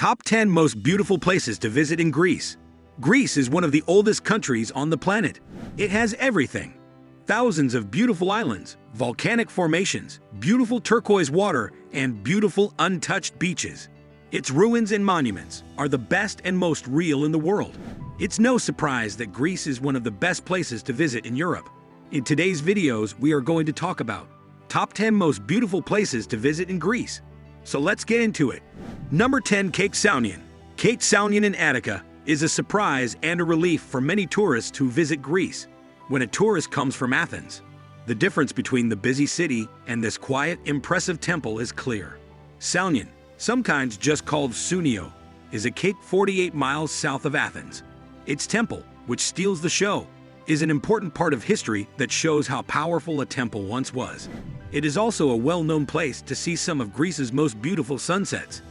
Top 10 Most Beautiful Places to Visit in Greece. Greece is one of the oldest countries on the planet. It has everything. Thousands of beautiful islands, volcanic formations, beautiful turquoise water, and beautiful untouched beaches. Its ruins and monuments are the best and most real in the world. It's no surprise that Greece is one of the best places to visit in Europe. In today's videos, we are going to talk about top 10 most beautiful places to visit in Greece. So let's get into it. Number 10. Cape Sounion. Cape Sounion in Attica is a surprise and a relief for many tourists who visit Greece. When a tourist comes from Athens, the difference between the busy city and this quiet, impressive temple is clear. Sounion, sometimes just called Sounion, is a cape 48 miles south of Athens. Its temple, which steals the show, is an important part of history that shows how powerful a temple once was. It is also a well-known place to see some of Greece's most beautiful sunsets.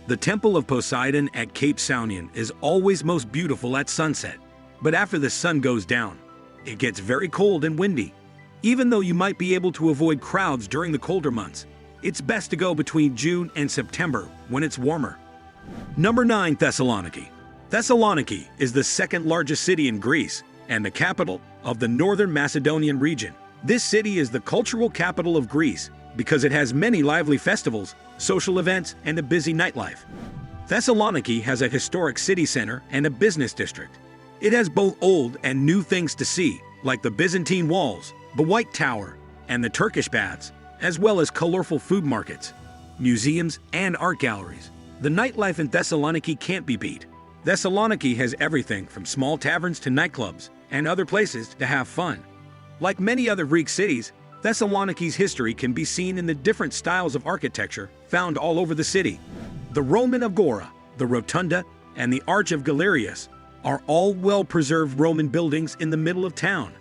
The Temple of Poseidon at Cape Sounion is always most beautiful at sunset, but after the sun goes down, it gets very cold and windy. Even though you might be able to avoid crowds during the colder months, it's best to go between June and September when it's warmer. Number 9. Thessaloniki. Thessaloniki is the second largest city in Greece and the capital of the northern Macedonian region. This city is the cultural capital of Greece because it has many lively festivals, social events, and a busy nightlife. Thessaloniki has a historic city center and a business district. It has both old and new things to see, like the Byzantine walls, the White Tower, and the Turkish baths, as well as colorful food markets, museums, and art galleries. The nightlife in Thessaloniki can't be beat. Thessaloniki has everything from small taverns to nightclubs and other places to have fun. Like many other Greek cities, Thessaloniki's history can be seen in the different styles of architecture found all over the city. The Roman Agora, the Rotunda, and the Arch of Galerius are all well-preserved Roman buildings in the middle of town.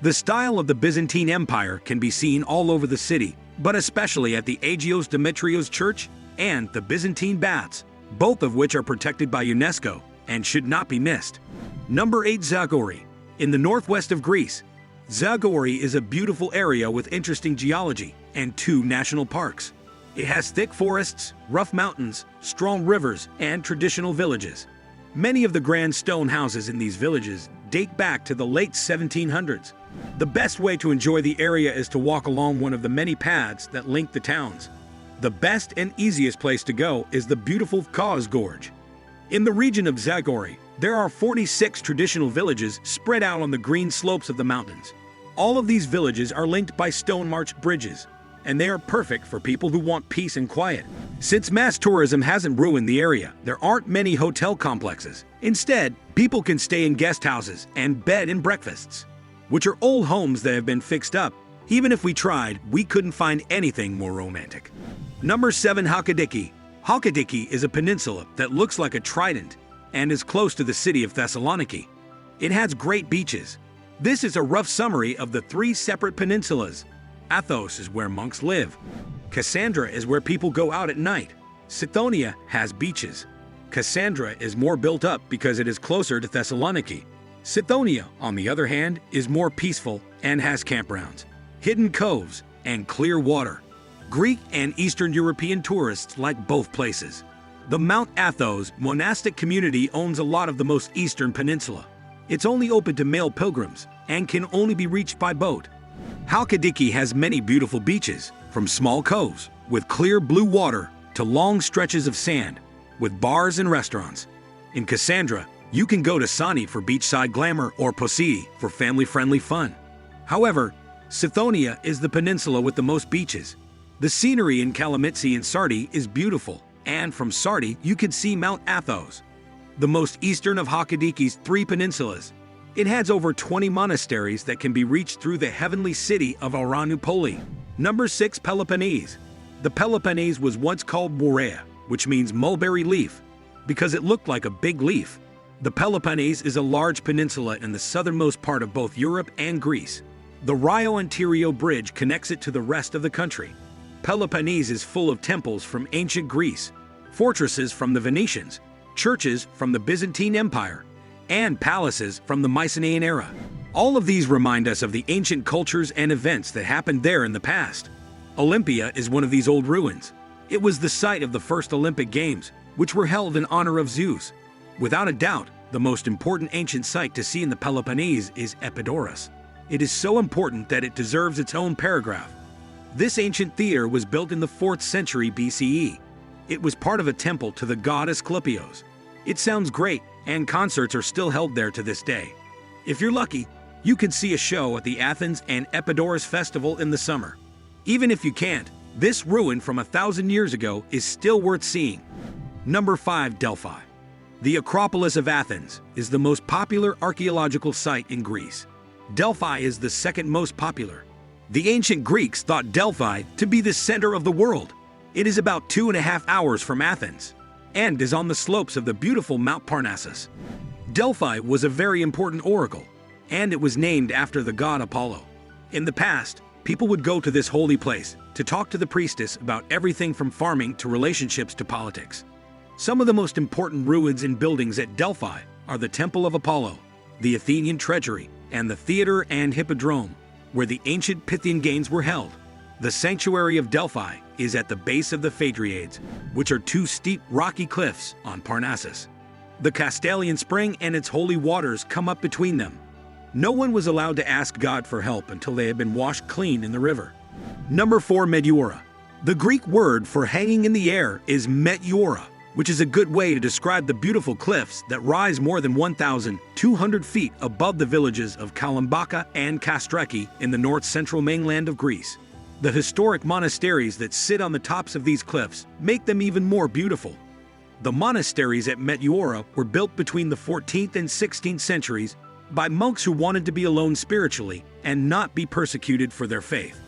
The style of the Byzantine Empire can be seen all over the city, but especially at the Agios Demetrios Church and the Byzantine Baths, both of which are protected by UNESCO and should not be missed. Number 8. Zagori. In the northwest of Greece, Zagori is a beautiful area with interesting geology and 2 national parks. It has thick forests, rough mountains, strong rivers, and traditional villages. Many of the grand stone houses in these villages date back to the late 1700s. The best way to enjoy the area is to walk along one of the many paths that link the towns. The best and easiest place to go is the beautiful Cause Gorge. In the region of Zagori, there are 46 traditional villages spread out on the green slopes of the mountains. All of these villages are linked by stone-marched bridges, and they are perfect for people who want peace and quiet. Since mass tourism hasn't ruined the area, there aren't many hotel complexes. Instead, people can stay in guest houses and bed and breakfasts, which are old homes that have been fixed up. Even if we tried, we couldn't find anything more romantic. Number 7. Halkidiki. Halkidiki is a peninsula that looks like a trident and is close to the city of Thessaloniki. It has great beaches. This is a rough summary of the 3 separate peninsulas. Athos is where monks live. Cassandra is where people go out at night. Sithonia has beaches. Cassandra is more built up because it is closer to Thessaloniki. Sithonia, on the other hand, is more peaceful and has campgrounds, hidden coves, and clear water. Greek and Eastern European tourists like both places. The Mount Athos monastic community owns a lot of the most eastern peninsula. It's only open to male pilgrims and can only be reached by boat. Halkidiki has many beautiful beaches, from small coves with clear blue water to long stretches of sand with bars and restaurants. In Cassandra, you can go to Sani for beachside glamour or Posei for family-friendly fun. However, Sithonia is the peninsula with the most beaches. The scenery in Kalamitsi and Sardi is beautiful, and from Sardi you can see Mount Athos, the most eastern of Halkidiki's 3 peninsulas. It has over 20 monasteries that can be reached through the heavenly city of Ouranoupoli. Number 6. Peloponnese. The Peloponnese was once called Morea, which means mulberry leaf, because it looked like a big leaf. The Peloponnese is a large peninsula in the southernmost part of both Europe and Greece. The Rio Antirio Bridge connects it to the rest of the country. Peloponnese is full of temples from ancient Greece, fortresses from the Venetians, churches from the Byzantine Empire, and palaces from the Mycenaean era. All of these remind us of the ancient cultures and events that happened there in the past. Olympia is one of these old ruins. It was the site of the first Olympic Games, which were held in honor of Zeus. Without a doubt, the most important ancient site to see in the Peloponnese is Epidaurus. It is so important that it deserves its own paragraph. This ancient theater was built in the 4th century BCE. It was part of a temple to the god Asclepios. It sounds great, and concerts are still held there to this day. If you're lucky, you can see a show at the Athens and Epidaurus festival in the summer. Even if you can't, this ruin from 1,000 years ago is still worth seeing. Number 5. Delphi. The Acropolis of Athens is the most popular archaeological site in Greece. Delphi is the second most popular. The ancient Greeks thought Delphi to be the center of the world. It is about 2.5 hours from Athens and is on the slopes of the beautiful Mount Parnassus. Delphi was a very important oracle, and it was named after the god Apollo. In the past, people would go to this holy place to talk to the priestess about everything from farming to relationships to politics. Some of the most important ruins and buildings at Delphi are the Temple of Apollo, the Athenian treasury, and the theater and hippodrome, where the ancient Pythian games were held. The sanctuary of Delphi is at the base of the Phaedriades, which are 2 steep rocky cliffs on Parnassus. The Castalian spring and its holy waters come up between them. No one was allowed to ask God for help until they had been washed clean in the river. Number 4. Meteora. The Greek word for hanging in the air is Meteora, which is a good way to describe the beautiful cliffs that rise more than 1,200 feet above the villages of Kalambaka and Kastreki in the north-central mainland of Greece. The historic monasteries that sit on the tops of these cliffs make them even more beautiful. The monasteries at Meteora were built between the 14th and 16th centuries by monks who wanted to be alone spiritually and not be persecuted for their faith.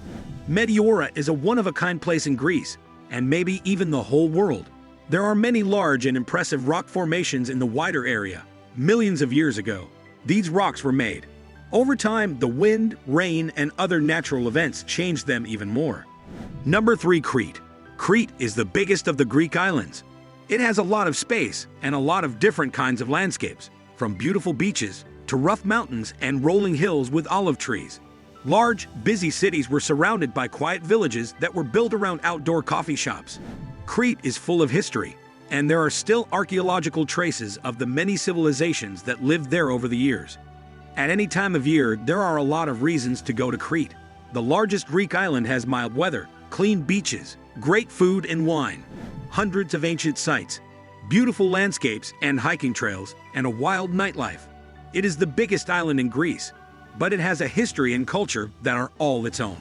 Meteora is a one-of-a-kind place in Greece, and maybe even the whole world. There are many large and impressive rock formations in the wider area. Millions of years ago, these rocks were made. Over time, the wind, rain, and other natural events changed them even more. Number 3. Crete. Crete is the biggest of the Greek islands. It has a lot of space and a lot of different kinds of landscapes, from beautiful beaches to rough mountains and rolling hills with olive trees. Large, busy cities were surrounded by quiet villages that were built around outdoor coffee shops. Crete is full of history, and there are still archaeological traces of the many civilizations that lived there over the years. At any time of year, there are a lot of reasons to go to Crete. The largest Greek island has mild weather, clean beaches, great food and wine, hundreds of ancient sites, beautiful landscapes and hiking trails, and a wild nightlife. It is the biggest island in Greece, but it has a history and culture that are all its own.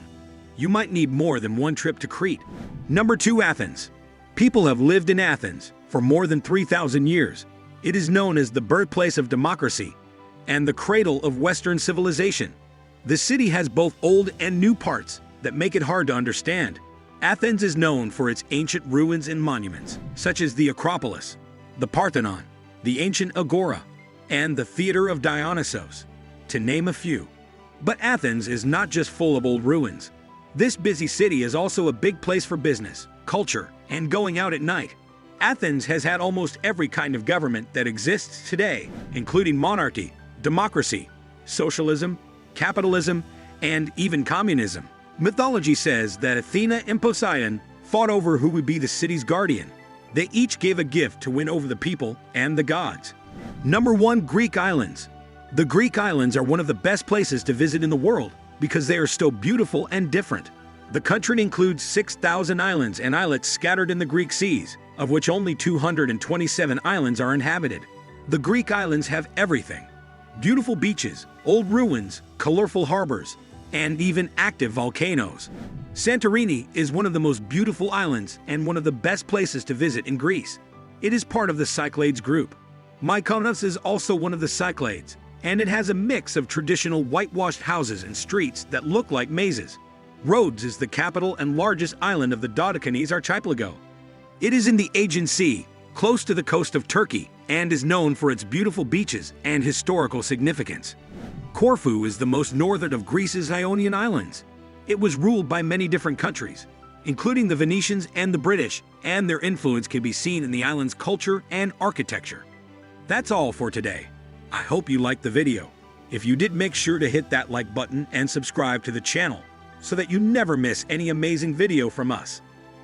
You might need more than one trip to Crete. Number 2. Athens. People have lived in Athens for more than 3,000 years. It is known as the birthplace of democracy and the cradle of Western civilization. The city has both old and new parts that make it hard to understand. Athens is known for its ancient ruins and monuments, such as the Acropolis, the Parthenon, the ancient Agora, and the Theater of Dionysos, to name a few. But Athens is not just full of old ruins. This busy city is also a big place for business, culture, and going out at night. Athens has had almost every kind of government that exists today, including monarchy, democracy, socialism, capitalism, and even communism. Mythology says that Athena and Poseidon fought over who would be the city's guardian. They each gave a gift to win over the people and the gods. Number 1. Greek islands. The Greek islands are one of the best places to visit in the world because they are so beautiful and different. The country includes 6,000 islands and islets scattered in the Greek seas, of which only 227 islands are inhabited. The Greek islands have everything: beautiful beaches, old ruins, colorful harbors, and even active volcanoes. Santorini is one of the most beautiful islands and one of the best places to visit in Greece. It is part of the Cyclades group. Mykonos is also one of the Cyclades, and it has a mix of traditional whitewashed houses and streets that look like mazes. Rhodes is the capital and largest island of the Dodecanese archipelago. It is in the Aegean Sea, close to the coast of Turkey, and is known for its beautiful beaches and historical significance. Corfu is the most northern of Greece's Ionian Islands. It was ruled by many different countries, including the Venetians and the British, and their influence can be seen in the island's culture and architecture. That's all for today. I hope you liked the video. If you did, make sure to hit that like button and subscribe to the channel so that you never miss any amazing video from us.